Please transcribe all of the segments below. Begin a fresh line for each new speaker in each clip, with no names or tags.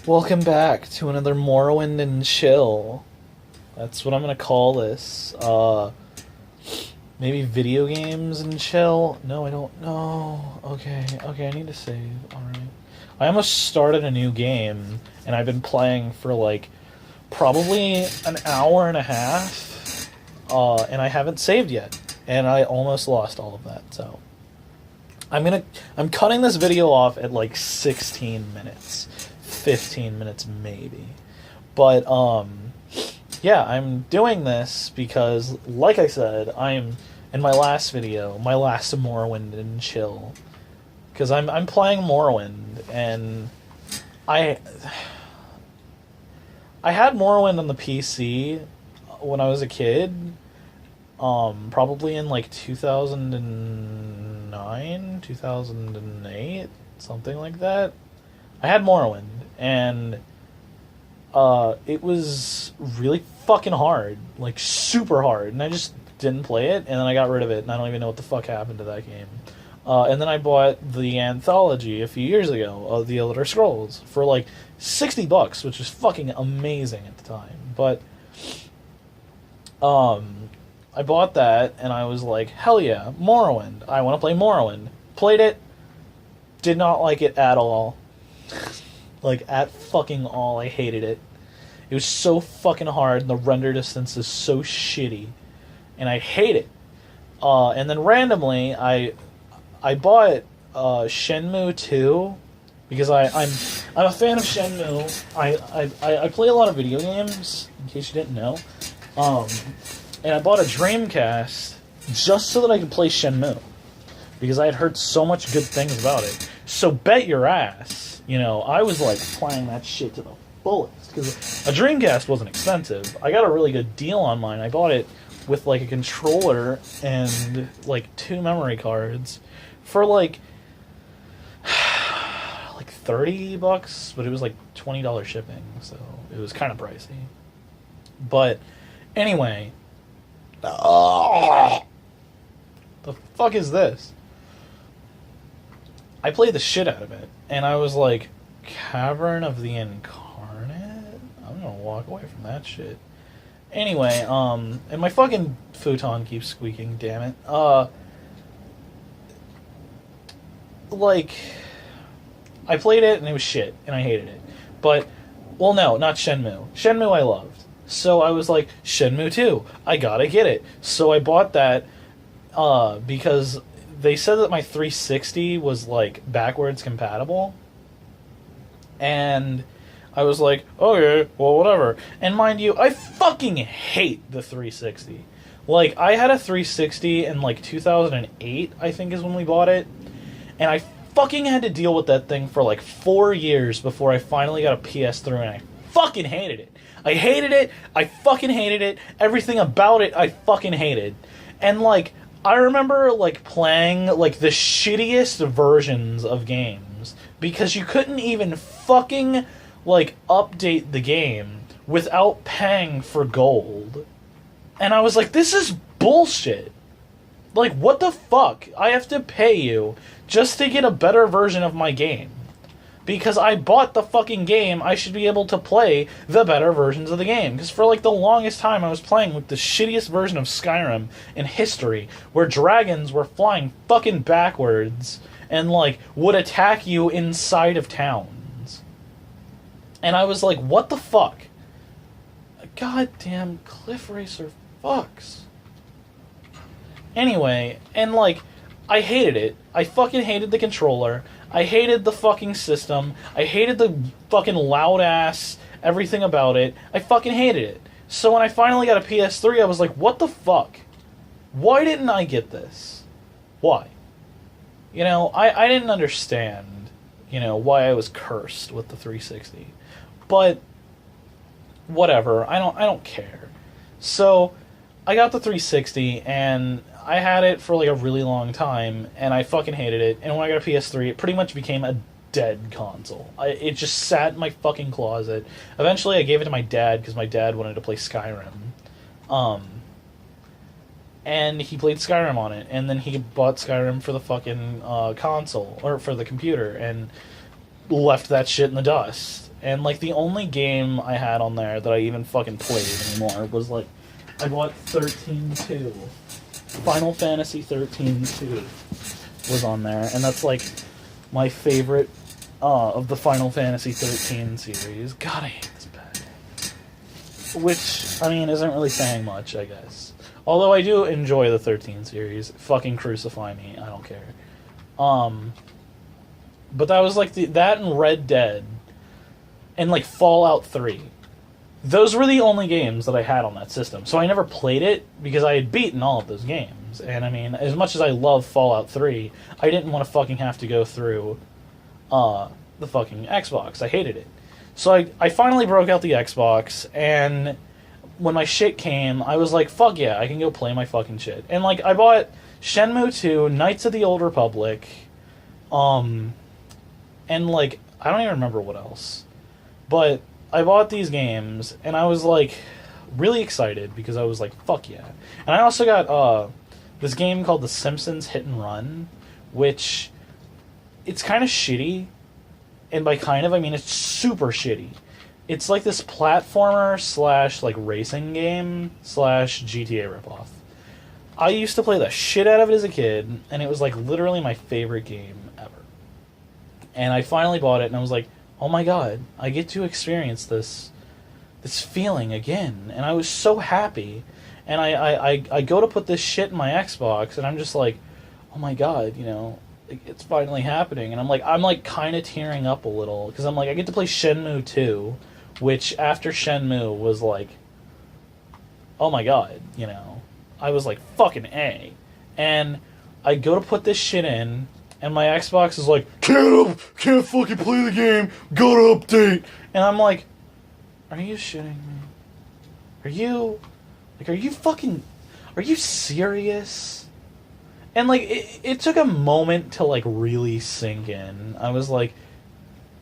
Welcome back to another Morrowind and Chill. That's what I'm gonna call this. Maybe video games and chill? No, I don't know. Okay, I need to save. Alright. I almost started a new game, and I've been playing for like probably an hour and a half, and I haven't saved yet. And I almost lost all of that, so I'm cutting this video off at like 16 minutes. 15 minutes maybe. But yeah, I'm doing this because, like I said, I'm in my last video, my last Morrowind and Chill, because I'm playing Morrowind, and I had Morrowind on the PC when I was a kid, probably in like 2009, 2008, something like that. I had Morrowind, and it was really fucking hard, like super hard, and I just didn't play it, and then I got rid of it, and I don't even know what the fuck happened to that game. And then I bought the anthology a few years ago of the Elder Scrolls for like $60, which was fucking amazing at the time. But I bought that, and I was like, hell yeah, Morrowind. I want to play Morrowind. Played it, did not like it at all. Like, at fucking all. I hated it. It was so fucking hard, and the render distance is so shitty. And I hate it. And then randomly, I bought Shenmue 2, because I'm a fan of Shenmue. I play a lot of video games, in case you didn't know. And I bought a Dreamcast just so that I could play Shenmue, because I had heard so much good things about it. So bet your ass, you know, I was like playing that shit to the fullest, because a Dreamcast wasn't expensive. I got a really good deal on mine. I bought it with like a controller and like 2 memory cards for like $30, but it was like $20 shipping, so it was kind of pricey. But anyway, the fuck is this? I played the shit out of it, and I was like, Cavern of the Incarnate? I'm gonna walk away from that shit. Anyway, and my fucking futon keeps squeaking, damn it. Like, I played it, and it was shit, and I hated it. But, well, no, not Shenmue. Shenmue I loved. So I was like, Shenmue 2, I gotta get it. So I bought that, because they said that my 360 was, like, backwards compatible. And I was like, okay, well, whatever. And mind you, I fucking hate the 360. Like, I had a 360 in, like, 2008, I think is when we bought it. And I fucking had to deal with that thing for, like, 4 years before I finally got a PS3, and I fucking hated it. I hated it. I fucking hated it. Everything about it, I fucking hated. And, like, I remember, like, playing, like, the shittiest versions of games, because you couldn't even fucking, like, update the game without paying for gold. And I was like, this is bullshit. Like, what the fuck? I have to pay you just to get a better version of my game. Because I bought the fucking game, I should be able to play the better versions of the game. Because for, like, the longest time, I was playing with the shittiest version of Skyrim in history, where dragons were flying fucking backwards and, like, would attack you inside of towns. And I was like, what the fuck? Goddamn Cliff Racer fucks. Anyway, and, like, I hated it. I fucking hated the controller. I hated the fucking system. I hated the fucking loud-ass everything about it. I fucking hated it. So when I finally got a PS3, I was like, what the fuck? Why didn't I get this? Why? You know, I didn't understand, you know, why I was cursed with the 360. But whatever. I don't care. So I got the 360, and I had it for, like, a really long time, and I fucking hated it. And when I got a PS3, it pretty much became a dead console. It just sat in my fucking closet. Eventually, I gave it to my dad, because my dad wanted to play Skyrim. And he played Skyrim on it, and then he bought Skyrim for the fucking console, or for the computer, and left that shit in the dust. And, like, the only game I had on there that I even fucking played anymore was, like, I bought 13-2. Final Fantasy 13-2 was on there, and that's, like, my favorite of the Final Fantasy 13 series. God, I hate this bag. Which, I mean, isn't really saying much, I guess. Although I do enjoy the 13 series. Fucking crucify me, I don't care. But that was, like, that and Red Dead and, like, Fallout 3. Those were the only games that I had on that system. So I never played it because I had beaten all of those games. And, I mean, as much as I love Fallout 3, I didn't want to fucking have to go through the fucking Xbox. I hated it. So I finally broke out the Xbox, and when my shit came, I was like, fuck yeah, I can go play my fucking shit. And, like, I bought Shenmue 2, Knights of the Old Republic, and, like, I don't even remember what else. But I bought these games, and I was, like, really excited because I was like, fuck yeah. And I also got this game called The Simpsons Hit and Run, which it's kind of shitty. And by kind of, I mean it's super shitty. It's like this platformer slash, like, racing game slash GTA ripoff. I used to play the shit out of it as a kid, and it was, like, literally my favorite game ever. And I finally bought it, and I was like, oh my god, I get to experience this feeling again. And I was so happy. And I go to put this shit in my Xbox, and I'm just like, oh my god, you know, it's finally happening. And I'm like kind of tearing up a little, because I'm like, I get to play Shenmue 2, which after Shenmue was like, oh my god, you know, I was like, fucking A. And I go to put this shit in, and my Xbox is like, can't fucking play the game, gotta update. And I'm like, are you shitting me? Are you serious? And, like, it took a moment to, like, really sink in. I was like,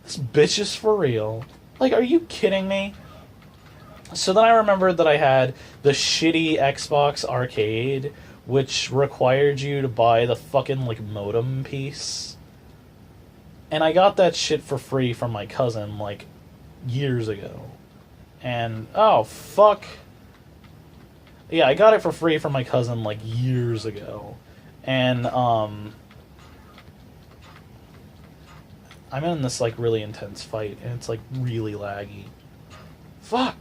this bitch is for real. Like, are you kidding me? So then I remembered that I had the shitty Xbox Arcade, which required you to buy the fucking, like, modem piece. And I got that shit for free from my cousin, like, years ago. And, oh, fuck. Yeah, I got it for free from my cousin, like, years ago. And, I'm in this, like, really intense fight, and it's, like, really laggy. Fuck!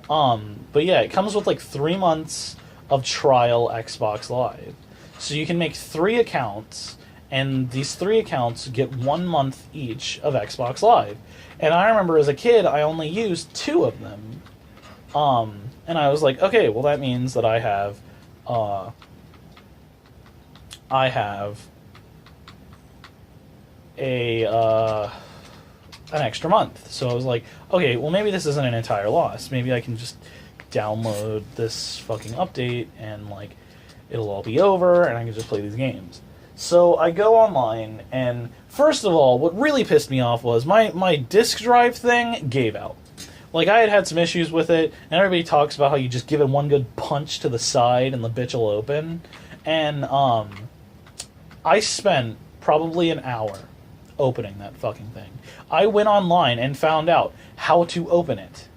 But yeah, it comes with, like, 3 months of trial Xbox Live. So you can make 3 accounts, and these 3 accounts get 1 month each of Xbox Live. And I remember as a kid, I only used 2 of them. And I was like, okay, well that means that I have an extra month. So I was like, okay, well maybe this isn't an entire loss. Maybe I can just download this fucking update and, like, it'll all be over and I can just play these games. So I go online, and first of all, what really pissed me off was my disk drive thing gave out. Like, I had some issues with it, and everybody talks about how you just give it one good punch to the side and the bitch will open. And I spent probably an hour opening that fucking thing. I went online and found out how to open it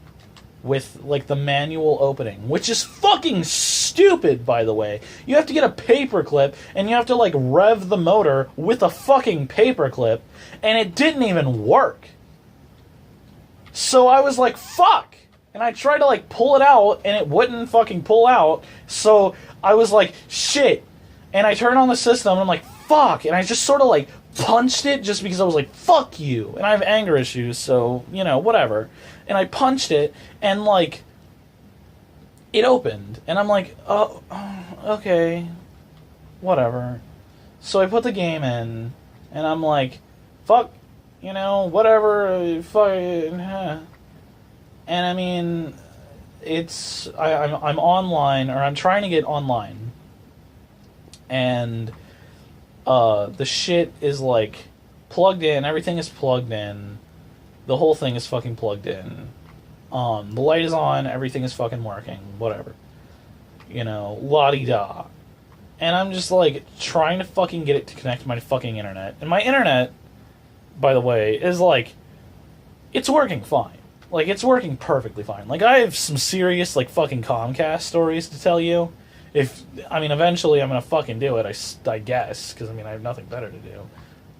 with, like, the manual opening, which is fucking stupid, by the way. You have to get a paperclip, and you have to, like, rev the motor with a fucking paperclip, and it didn't even work. So I was like, fuck! And I tried to, like, pull it out, and it wouldn't fucking pull out, so I was like, shit. And I turned on the system, and I'm like, fuck! And I just sort of, like, punched it just because I was like, fuck you. And I have anger issues, so, you know, whatever. And I punched it, and, like, it opened. And I'm like, oh, okay, whatever. So I put the game in, and I'm like, fuck, you know, whatever, fuck. And I mean, it's, I'm online, or I'm trying to get online. And the shit is, like, plugged in, everything is plugged in. The whole thing is fucking plugged in. The light is on, everything is fucking working, whatever. You know, la-di-da. And I'm just, like, trying to fucking get it to connect to my fucking internet. And my internet, by the way, is, like, it's working fine. Like, it's working perfectly fine. Like, I have some serious, like, fucking Comcast stories to tell you. Eventually I'm gonna fucking do it, I guess, because, I have nothing better to do.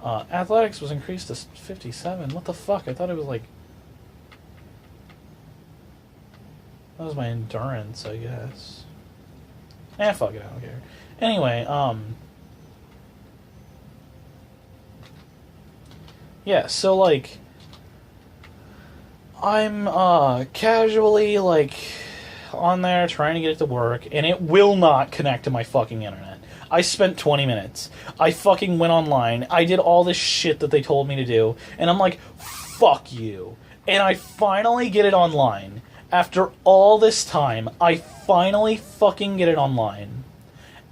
Athletics was increased to 57. What the fuck? I thought it was, like... That was my endurance, I guess. Fuck it, I don't care. Anyway, yeah, so, like, I'm, casually, like, on there trying to get it to work, and it will not connect to my fucking internet. I spent 20 minutes. I fucking went online. I did all this shit that they told me to do, and I'm like, fuck you. And I finally get it online. After all this time, I finally fucking get it online.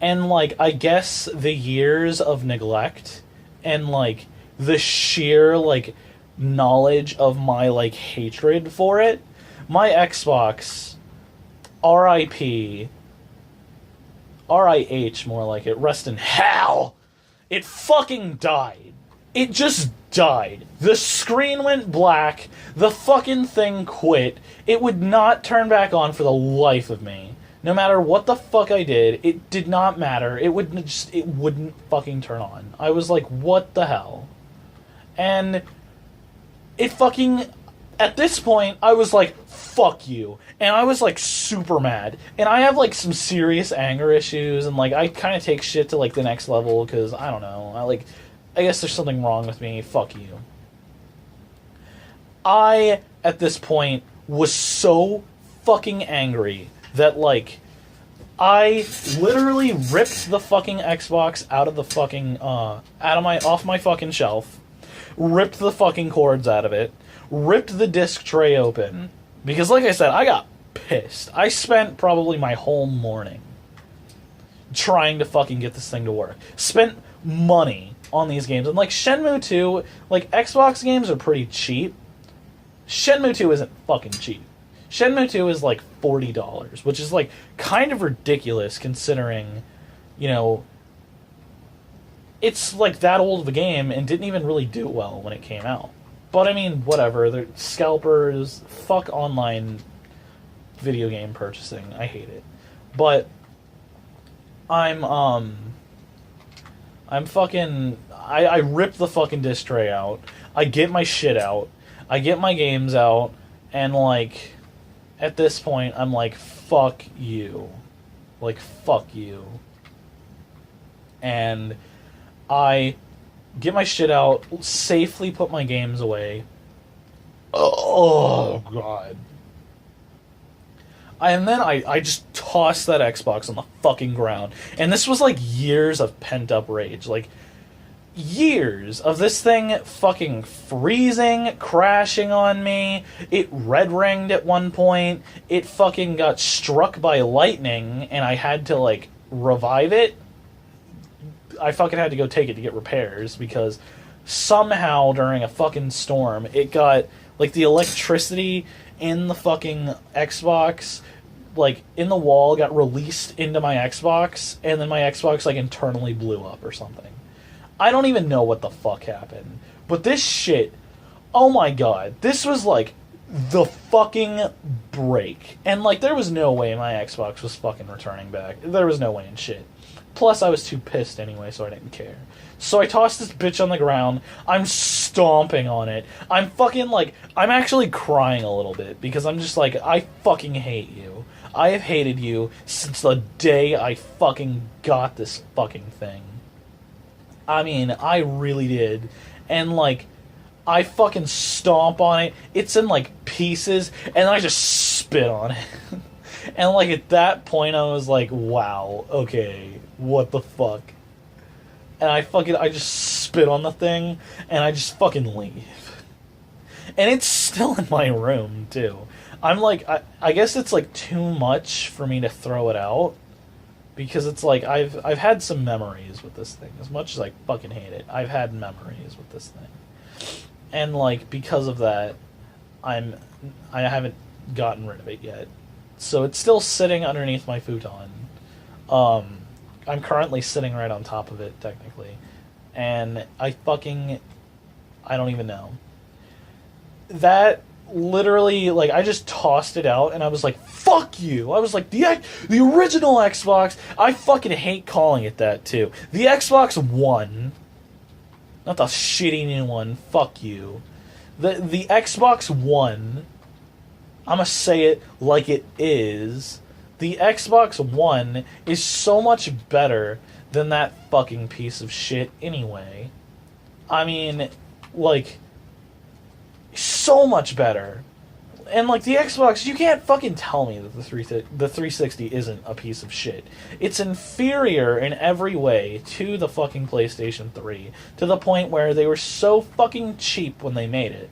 And, like, I guess the years of neglect and, like, the sheer, like, knowledge of my, like, hatred for it, my Xbox, R.I.P., R.I.H. more like it, rest in hell, it fucking died. It just died. The screen went black, the fucking thing quit, it would not turn back on for the life of me. No matter what the fuck I did, it did not matter. It wouldn't fucking turn on. I was like, what the hell? And it fucking... At this point, I was like, fuck you. And I was, like, super mad. And I have, like, some serious anger issues, and, like, I kind of take shit to, like, the next level, because, I don't know, I guess there's something wrong with me. Fuck you. I, at this point, was so fucking angry that, like, I literally ripped the fucking Xbox out of the fucking, off my fucking shelf, ripped the fucking cords out of it, ripped the disc tray open, because, like I said, I got pissed. I spent probably my whole morning trying to fucking get this thing to work. Spent money on these games, and, like, Shenmue 2, like, Xbox games are pretty cheap. Shenmue 2 isn't fucking cheap. Shenmue 2 is, like, $40, which is, like, kind of ridiculous considering, you know, it's, like, that old of a game and didn't even really do well when it came out. But, I mean, whatever. They're scalpers. Fuck online video game purchasing. I hate it. But I'm fucking... I rip the fucking disc tray out. I get my shit out. I get my games out. And, like, at this point, I'm like, fuck you. Like, fuck you. And I get my shit out, safely put my games away. Oh, God. And then I just tossed that Xbox on the fucking ground. And this was, like, years of pent-up rage. Like, years of this thing fucking freezing, crashing on me. It red-ringed at one point. It fucking got struck by lightning, and I had to, like, revive it. I fucking had to go take it to get repairs, because somehow during a fucking storm, it got, like, the electricity in the fucking Xbox, like, in the wall, got released into my Xbox, and then my Xbox, like, internally blew up or something. I don't even know what the fuck happened. But this shit, oh my god, this was, like, the fucking break. And, like, there was no way my Xbox was fucking returning back. There was no way in shit. Plus, I was too pissed anyway, so I didn't care. So I tossed this bitch on the ground. I'm stomping on it. I'm fucking, like, I'm actually crying a little bit, because I'm just like, I fucking hate you. I have hated you since the day I fucking got this fucking thing. I mean, I really did. And, like, I fucking stomp on it. It's in, like, pieces, and I just spit on it. And, like, at that point, I was like, wow, okay, what the fuck? And I just spit on the thing, and I just fucking leave. And it's still in my room, too. I'm like, I guess it's, like, too much for me to throw it out, because it's like, I've had some memories with this thing. As much as I fucking hate it, I've had memories with this thing. And, like, because of that, I haven't gotten rid of it yet. So it's still sitting underneath my futon. I'm currently sitting right on top of it, technically. And I don't even know. That literally, like, I just tossed it out and I was like, fuck you. I was like, the original Xbox, I fucking hate calling it that too. The Xbox One, not the shitty new one, fuck you. The Xbox One, I'ma say it like it is. The Xbox One is so much better than that fucking piece of shit anyway. I mean, like, so much better. And, like, the Xbox, you can't fucking tell me that the 360 isn't a piece of shit. It's inferior in every way to the fucking PlayStation 3, to the point where they were so fucking cheap when they made it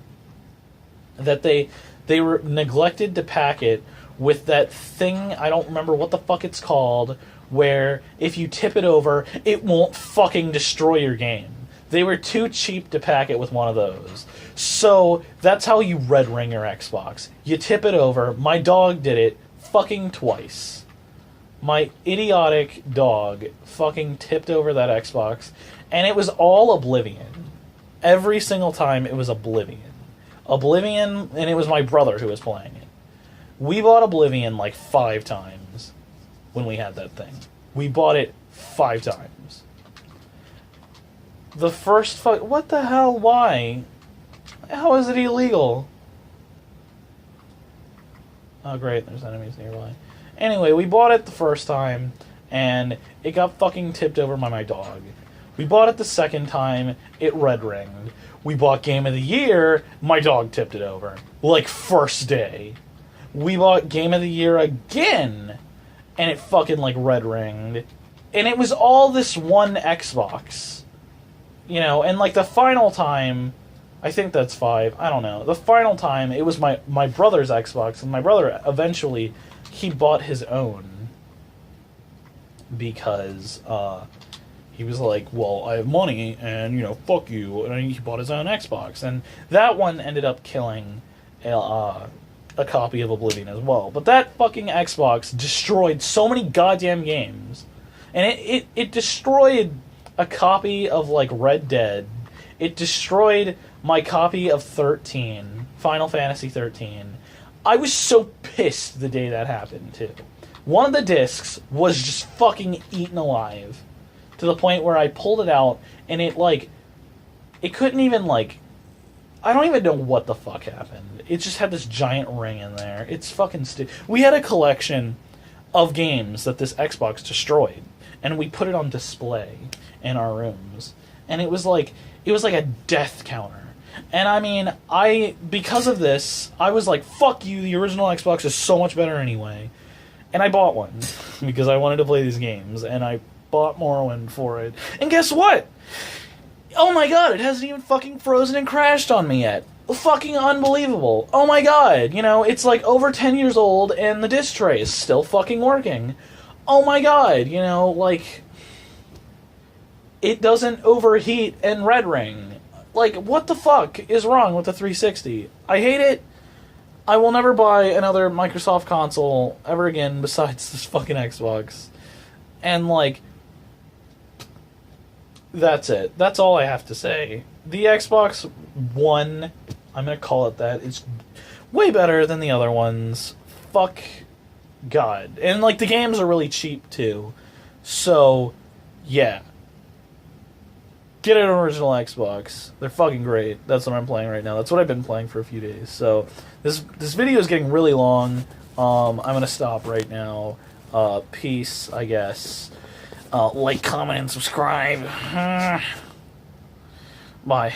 that they were neglected to pack it with that thing, I don't remember what the fuck it's called, where if you tip it over, it won't fucking destroy your game. They were too cheap to pack it with one of those. So, that's how you red ring your Xbox. You tip it over. My dog did it fucking twice. My idiotic dog fucking tipped over that Xbox, and it was all Oblivion. Every single time it was Oblivion. Oblivion, and it was my brother who was playing it. We bought Oblivion like 5 times when we had that thing. We bought it 5 times. The first what the hell? Why? How is it illegal? Oh great, there's enemies nearby. Anyway, we bought it the first time, and it got fucking tipped over by my dog. We bought it the second time, it red ringed. We bought Game of the Year, my dog tipped it over. Like, first day. We bought Game of the Year again, and it fucking, like, red ringed. And it was all this one Xbox. You know, and, like, the final time, I think that's 5, I don't know. The final time, it was my brother's Xbox, and my brother, eventually, he bought his own. Because, he was like, well, I have money, and, you know, fuck you, and he bought his own Xbox. And that one ended up killing a copy of Oblivion as well. But that fucking Xbox destroyed so many goddamn games. And it destroyed a copy of, like, Red Dead. It destroyed my copy of 13, Final Fantasy 13. I was so pissed the day that happened, too. One of the discs was just fucking eaten alive. To the point where I pulled it out, and it, like, it couldn't even, like, I don't even know what the fuck happened. It just had this giant ring in there. It's fucking stupid. We had a collection of games that this Xbox destroyed, and we put it on display in our rooms. And it was like a death counter. And I mean, because of this, I was like, fuck you, the original Xbox is so much better anyway. And I bought one, because I wanted to play these games, and I bought Morrowind for it. And guess what? Oh my god, it hasn't even fucking frozen and crashed on me yet. Fucking unbelievable. Oh my god, you know, it's like over 10 years old and the disc tray is still fucking working. Oh my god, you know, like, it doesn't overheat and red ring. Like, what the fuck is wrong with the 360? I hate it. I will never buy another Microsoft console ever again besides this fucking Xbox. And, like, that's it. That's all I have to say. The Xbox One, I'm going to call it that, it's way better than the other ones. Fuck God. And, like, the games are really cheap, too. So, yeah. Get an original Xbox. They're fucking great. That's what I'm playing right now. That's what I've been playing for a few days. So, this video is getting really long. I'm going to stop right now. Peace, I guess. Like, comment, and subscribe. Bye.